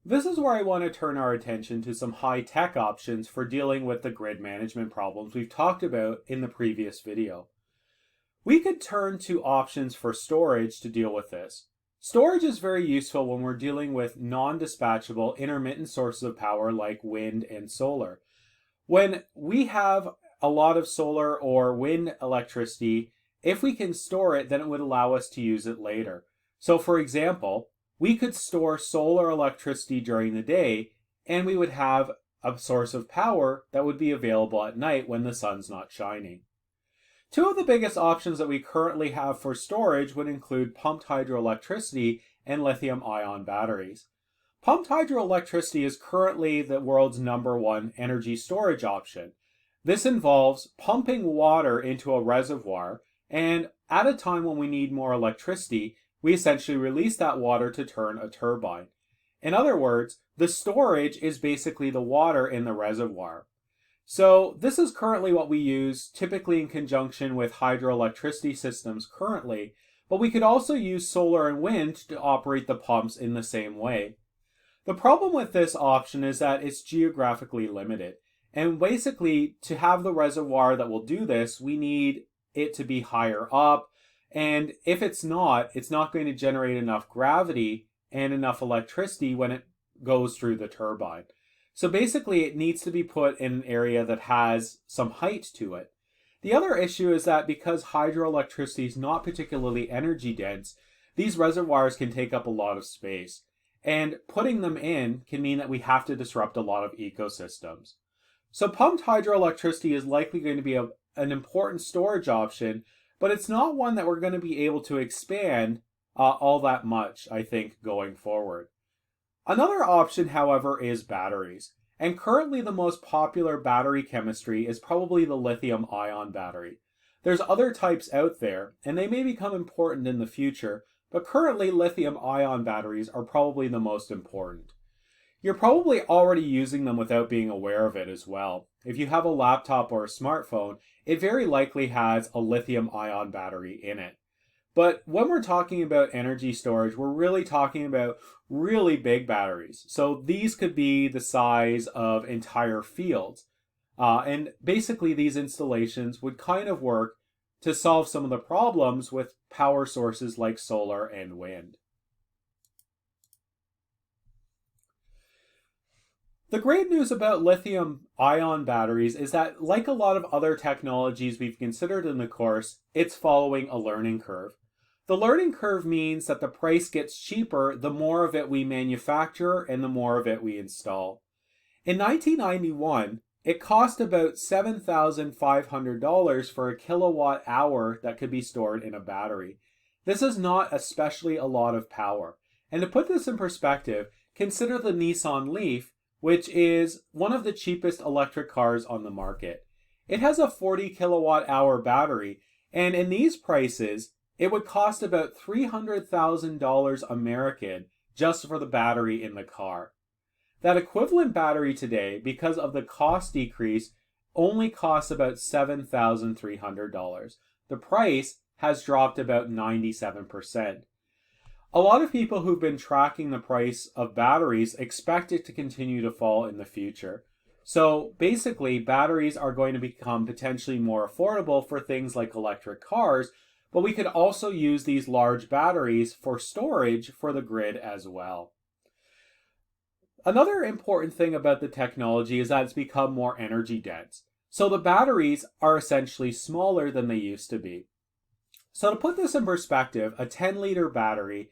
This is where I want to turn our attention to some high-tech options for dealing with the grid management problems we've talked about in the previous video. We could turn to options for storage to deal with this. Storage is very useful when we're dealing with non-dispatchable intermittent sources of power like wind and solar. When we have a lot of solar or wind electricity, if we can store it, then it would allow us to use it later. So for example, we could store solar electricity during the day, and we would have a source of power that would be available at night when the sun's not shining. Two of the biggest options that we currently have for storage would include pumped hydroelectricity and lithium ion batteries. Pumped hydroelectricity is currently the world's #1 energy storage option. This involves pumping water into a reservoir, and at a time when we need more electricity, we essentially release that water to turn a turbine. In other words, the storage is basically the water in the reservoir. So this is currently what we use typically in conjunction with hydroelectricity systems currently, but we could also use solar and wind to operate the pumps in the same way. The problem with this option is that it's geographically limited. And basically, to have the reservoir that will do this, we need it to be higher up. And if it's not going to generate enough gravity and enough electricity when it goes through the turbine. So basically, it needs to be put in an area that has some height to it. The other issue is that because hydroelectricity is not particularly energy dense, these reservoirs can take up a lot of space. And putting them in can mean that we have to disrupt a lot of ecosystems. So pumped hydroelectricity is likely going to be an important storage option, but it's not one that we're going to be able to expand all that much, I think, going forward. Another option, however, is batteries. And currently the most popular battery chemistry is probably the lithium ion battery. There's other types out there, and they may become important in the future, but currently lithium ion batteries are probably the most important. You're probably already using them without being aware of it as well. If you have a laptop or a smartphone, it very likely has a lithium ion battery in it. But when we're talking about energy storage, we're really talking about really big batteries. So these could be the size of entire fields. And basically these installations would kind of work to solve some of the problems with power sources like solar and wind. The great news about lithium ion batteries is that, like a lot of other technologies we've considered in the course, it's following a learning curve. The learning curve means that the price gets cheaper the more of it we manufacture and the more of it we install. In 1991, it cost about $7,500 for a kilowatt hour that could be stored in a battery. This is not especially a lot of power. And to put this in perspective, consider the Nissan Leaf, which is one of the cheapest electric cars on the market. It has a 40 kilowatt hour battery, and in these prices, it would cost about $300,000 American just for the battery in the car. That equivalent battery today, because of the cost decrease, only costs about $7,300. The price has dropped about 97%. A lot of people who've been tracking the price of batteries expect it to continue to fall in the future. So basically, batteries are going to become potentially more affordable for things like electric cars, but we could also use these large batteries for storage for the grid as well. Another important thing about the technology is that it's become more energy dense. So the batteries are essentially smaller than they used to be. So to put this in perspective, a 10-liter battery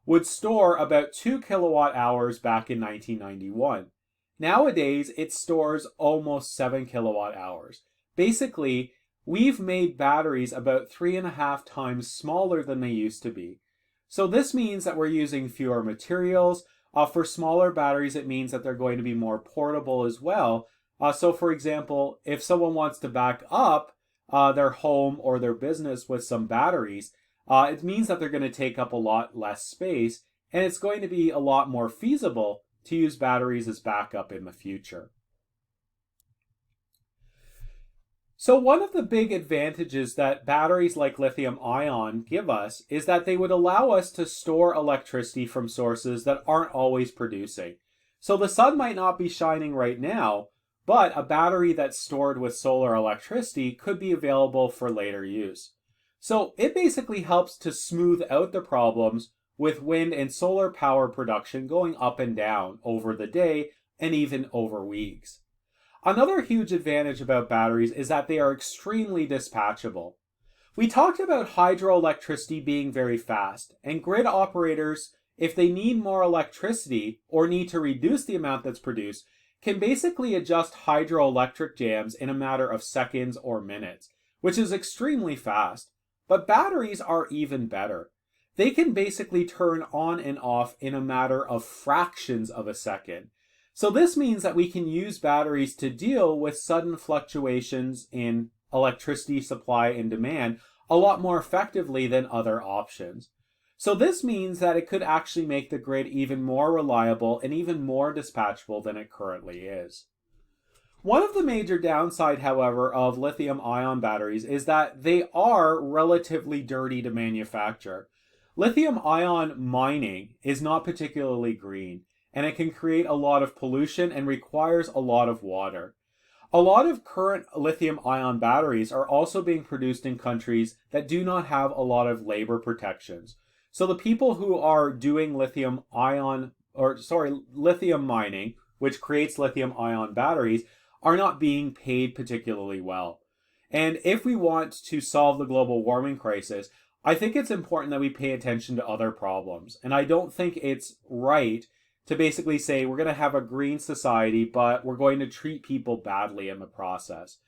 would store about 2 kilowatt hours back in 1991. Nowadays, it stores almost 7 kilowatt hours. Basically, we've made batteries about 3.5 times smaller than they used to be. So this means that we're using fewer materials. For smaller batteries, it means that they're going to be more portable as well. So for example, if someone wants to back up their home or their business with some batteries, it means that they're going to take up a lot less space, and it's going to be a lot more feasible to use batteries as backup in the future. So one of the big advantages that batteries like lithium ion give us is that they would allow us to store electricity from sources that aren't always producing. So the sun might not be shining right now, but a battery that's stored with solar electricity could be available for later use. So it basically helps to smooth out the problems with wind and solar power production going up and down over the day and even over weeks. Another huge advantage about batteries is that they are extremely dispatchable. We talked about hydroelectricity being very fast, and grid operators, if they need more electricity or need to reduce the amount that's produced, can basically adjust hydroelectric jams in a matter of seconds or minutes, which is extremely fast. But batteries are even better. They can basically turn on and off in a matter of fractions of a second. So this means that we can use batteries to deal with sudden fluctuations in electricity supply and demand a lot more effectively than other options. So this means that it could actually make the grid even more reliable and even more dispatchable than it currently is. One of the major downside, however, of lithium-ion batteries is that they are relatively dirty to manufacture. Lithium-ion mining is not particularly green, and it can create a lot of pollution and requires a lot of water. A lot of current lithium-ion batteries are also being produced in countries that do not have a lot of labor protections. So the people who are doing lithium mining, which creates lithium-ion batteries, are not being paid particularly well. And if we want to solve the global warming crisis, I think it's important that we pay attention to other problems. And I don't think it's right to basically say we're going to have a green society, but we're going to treat people badly in the process.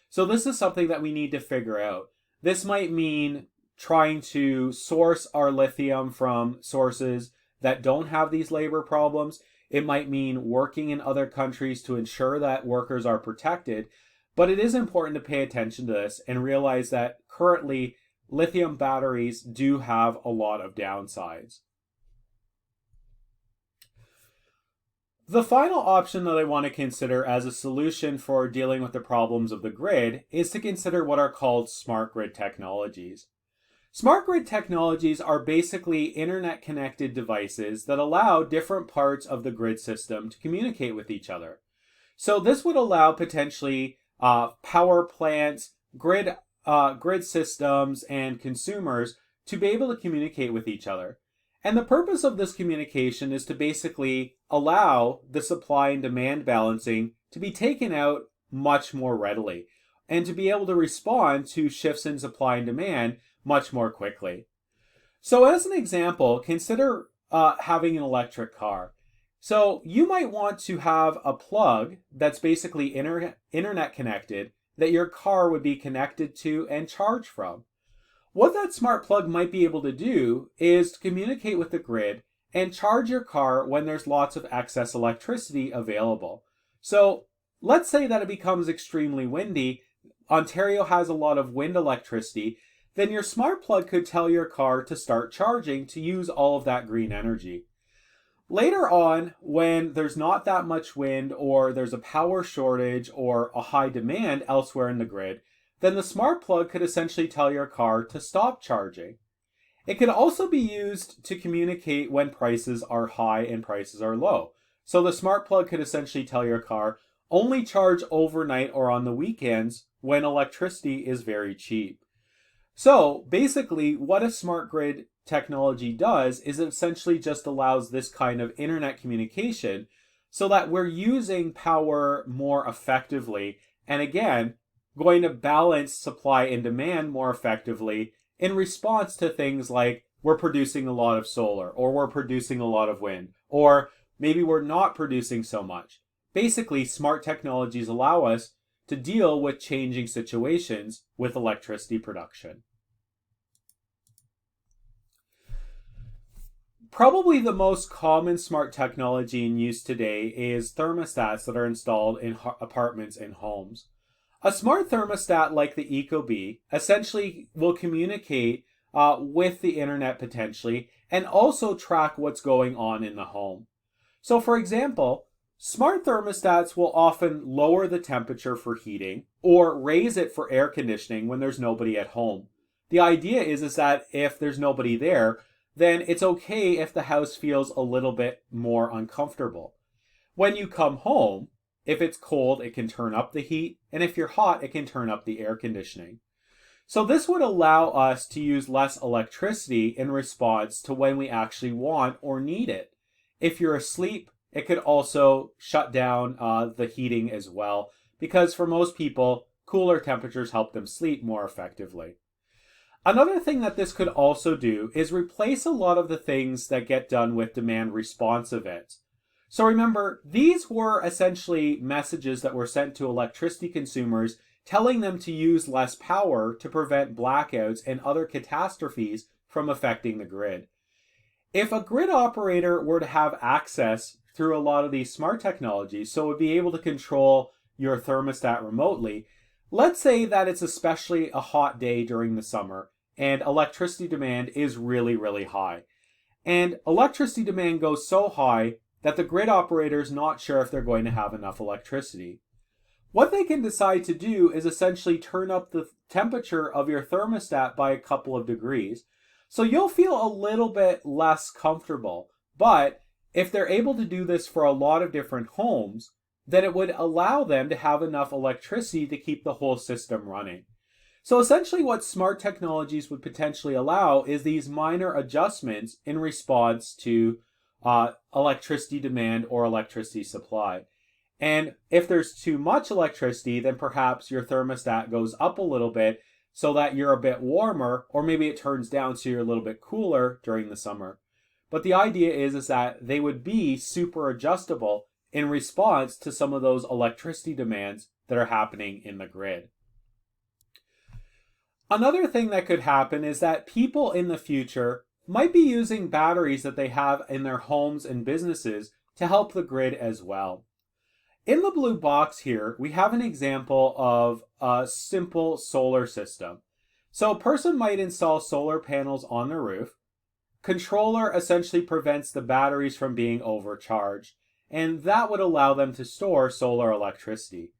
So this is something that we need to figure out. This might mean trying to source our lithium from sources that don't have these labor problems. It might mean working in other countries to ensure that workers are protected. But it is important to pay attention to this and realize that currently lithium batteries do have a lot of downsides. The final option that I want to consider as a solution for dealing with the problems of the grid is to consider what are called smart grid technologies. Smart grid technologies are basically internet-connected devices that allow different parts of the grid system to communicate with each other. So this would allow potentially power plants, grid systems, and consumers to be able to communicate with each other. And the purpose of this communication is to basically allow the supply and demand balancing to be taken out much more readily and to be able to respond to shifts in supply and demand much more quickly. So as an example, consider having an electric car. So you might want to have a plug that's basically internet connected that your car would be connected to and charge from. What that smart plug might be able to do is to communicate with the grid and charge your car when there's lots of excess electricity available. So let's say that it becomes extremely windy. Ontario has a lot of wind electricity. Then your smart plug could tell your car to start charging to use all of that green energy. Later on, when there's not that much wind or there's a power shortage or a high demand elsewhere in the grid, then the smart plug could essentially tell your car to stop charging. It could also be used to communicate when prices are high and prices are low. So the smart plug could essentially tell your car, only charge overnight or on the weekends when electricity is very cheap. So basically, what a smart grid technology does is it essentially just allows this kind of internet communication so that we're using power more effectively. And again, going to balance supply and demand more effectively in response to things like we're producing a lot of solar or we're producing a lot of wind or maybe we're not producing so much. Basically, smart technologies allow us to deal with changing situations with electricity production. Probably the most common smart technology in use today is thermostats that are installed in apartments and homes. A smart thermostat like the ecobee essentially will communicate with the internet potentially and also track what's going on in the home. So for example, smart thermostats will often lower the temperature for heating or raise it for air conditioning when there's nobody at home. The idea is that if there's nobody there, then it's okay if the house feels a little bit more uncomfortable. When you come home, if it's cold, it can turn up the heat, and if you're hot, it can turn up the air conditioning. So this would allow us to use less electricity in response to when we actually want or need it. If you're asleep, it could also shut down the heating as well, because for most people, cooler temperatures help them sleep more effectively. Another thing that this could also do is replace a lot of the things that get done with demand response events. So remember, these were essentially messages that were sent to electricity consumers telling them to use less power to prevent blackouts and other catastrophes from affecting the grid. If a grid operator were to have access through a lot of these smart technologies, so it would be able to control your thermostat remotely, let's say that it's especially a hot day during the summer and electricity demand is really, really high. And electricity demand goes so high that the grid operator is not sure if they're going to have enough electricity. What they can decide to do is essentially turn up the temperature of your thermostat by a couple of degrees. So you'll feel a little bit less comfortable. But if they're able to do this for a lot of different homes, then it would allow them to have enough electricity to keep the whole system running. So essentially what smart technologies would potentially allow is these minor adjustments in response to electricity demand or electricity supply. And if there's too much electricity, then perhaps your thermostat goes up a little bit so that you're a bit warmer, or maybe it turns down so you're a little bit cooler during the summer. But the idea is that they would be super adjustable in response to some of those electricity demands that are happening in the grid. Another thing that could happen is that people in the future might be using batteries that they have in their homes and businesses to help the grid as well. In the blue box here, we have an example of a simple solar system. So a person might install solar panels on their roof. Controller essentially prevents the batteries from being overcharged, and that would allow them to store solar electricity.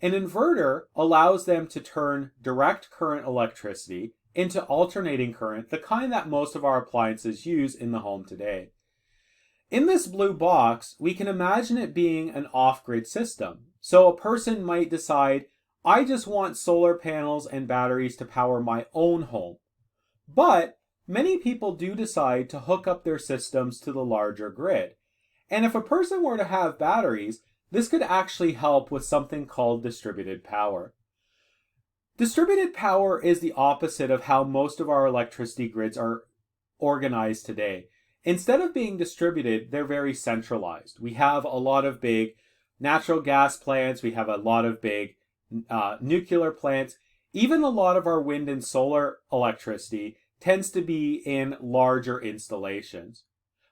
An inverter allows them to turn direct current electricity into alternating current, the kind that most of our appliances use in the home today. In this blue box, we can imagine it being an off-grid system. So a person might decide, I just want solar panels and batteries to power my own home. But many people do decide to hook up their systems to the larger grid. And if a person were to have batteries, this could actually help with something called distributed power. Distributed power is the opposite of how most of our electricity grids are organized today. Instead of being distributed, they're very centralized. We have a lot of big natural gas plants, we have a lot of big nuclear plants. Even a lot of our wind and solar electricity tends to be in larger installations.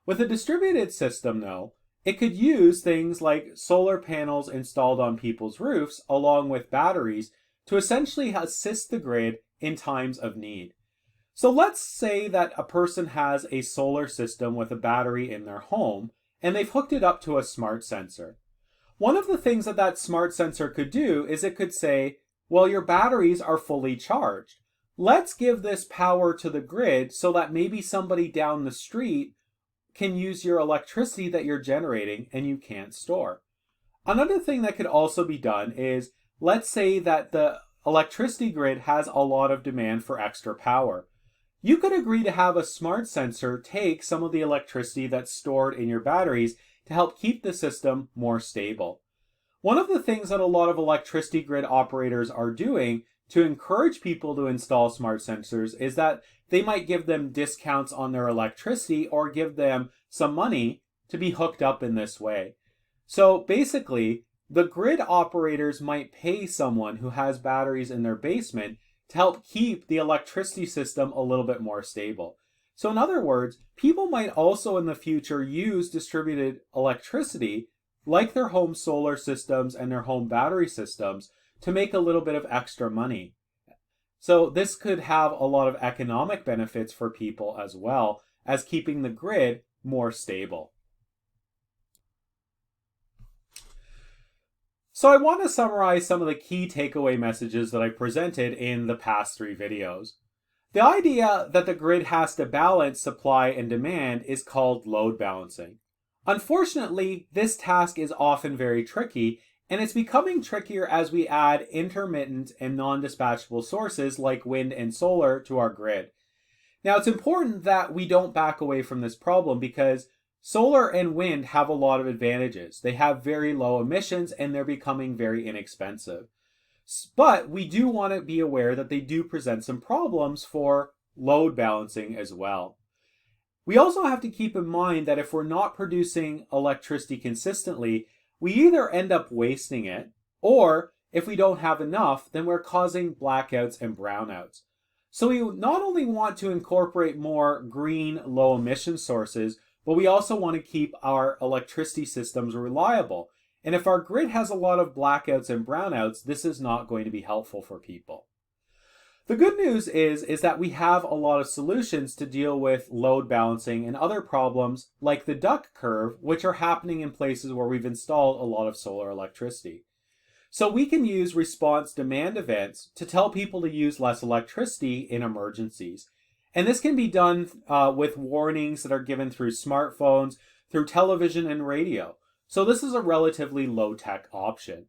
With a distributed system, though, it could use things like solar panels installed on people's roofs along with batteries to essentially assist the grid in times of need. So let's say that a person has a solar system with a battery in their home and they've hooked it up to a smart sensor. One of the things that that smart sensor could do is it could say, well, your batteries are fully charged. Let's give this power to the grid so that maybe somebody down the street can use your electricity that you're generating and you can't store. Another thing that could also be done is, let's say that the electricity grid has a lot of demand for extra power. You could agree to have a smart sensor take some of the electricity that's stored in your batteries to help keep the system more stable. One of the things that a lot of electricity grid operators are doing to encourage people to install smart sensors is that they might give them discounts on their electricity or give them some money to be hooked up in this way. So basically, the grid operators might pay someone who has batteries in their basement to help keep the electricity system a little bit more stable. So in other words, people might also in the future use distributed electricity like their home solar systems and their home battery systems to make a little bit of extra money. So this could have a lot of economic benefits for people as well as keeping the grid more stable. So I want to summarize some of the key takeaway messages that I presented in the past 3 videos. The idea that the grid has to balance supply and demand is called load balancing. Unfortunately, this task is often very tricky, and it's becoming trickier as we add intermittent and non-dispatchable sources like wind and solar to our grid. Now, it's important that we don't back away from this problem because solar and wind have a lot of advantages. They have very low emissions and they're becoming very inexpensive. But we do want to be aware that they do present some problems for load balancing as well. We also have to keep in mind that if we're not producing electricity consistently, we either end up wasting it, or if we don't have enough, then we're causing blackouts and brownouts. So we not only want to incorporate more green, low emission sources, but we also want to keep our electricity systems reliable. And if our grid has a lot of blackouts and brownouts, this is not going to be helpful for people. The good news is that we have a lot of solutions to deal with load balancing and other problems like the duck curve, which are happening in places where we've installed a lot of solar electricity. So we can use response demand events to tell people to use less electricity in emergencies. And this can be done with warnings that are given through smartphones, through television and radio. So this is a relatively low-tech option.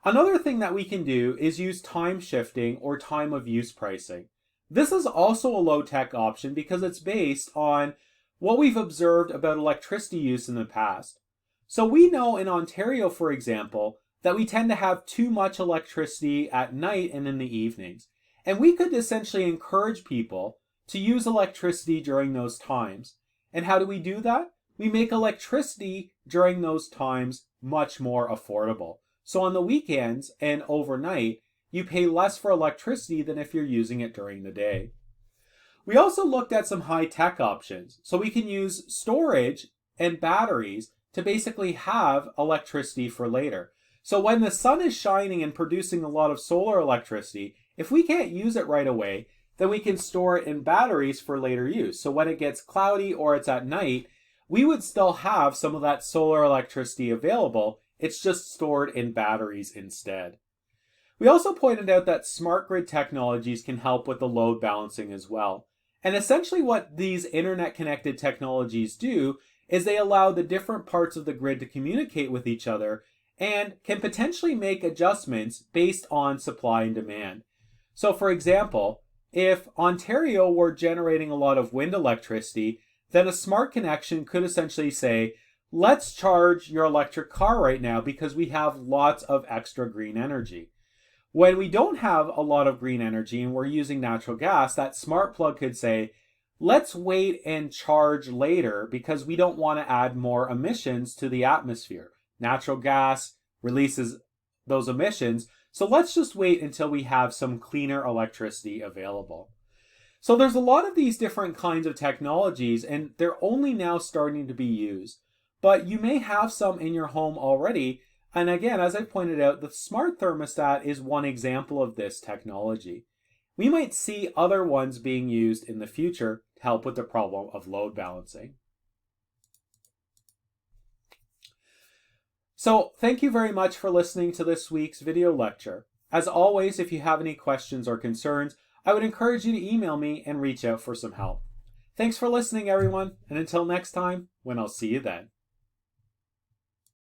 Another thing that we can do is use time shifting or time of use pricing. This is also a low-tech option because it's based on what we've observed about electricity use in the past. So we know in Ontario, for example, that we tend to have too much electricity at night and in the evenings. And we could essentially encourage people to use electricity during those times. And how do we do that? We make electricity during those times much more affordable. So on the weekends and overnight, you pay less for electricity than if you're using it during the day. We also looked at some high-tech options. So we can use storage and batteries to basically have electricity for later. So when the sun is shining and producing a lot of solar electricity, if we can't use it right away, then we can store it in batteries for later use. So when it gets cloudy or it's at night, we would still have some of that solar electricity available. It's just stored in batteries instead. We also pointed out that smart grid technologies can help with the load balancing as well. And essentially what these internet-connected technologies do is they allow the different parts of the grid to communicate with each other and can potentially make adjustments based on supply and demand. So for example, if Ontario were generating a lot of wind electricity, then a smart connection could essentially say, let's charge your electric car right now because we have lots of extra green energy. When we don't have a lot of green energy and we're using natural gas, that smart plug could say, let's wait and charge later because we don't want to add more emissions to the atmosphere. Natural gas releases those emissions, so let's just wait until we have some cleaner electricity available. So there's a lot of these different kinds of technologies and they're only now starting to be used. But you may have some in your home already. And again, as I pointed out, the smart thermostat is one example of this technology. We might see other ones being used in the future to help with the problem of load balancing. So thank you very much for listening to this week's video lecture. As always, if you have any questions or concerns, I would encourage you to email me and reach out for some help. Thanks for listening, everyone, and until next time, when I'll see you then.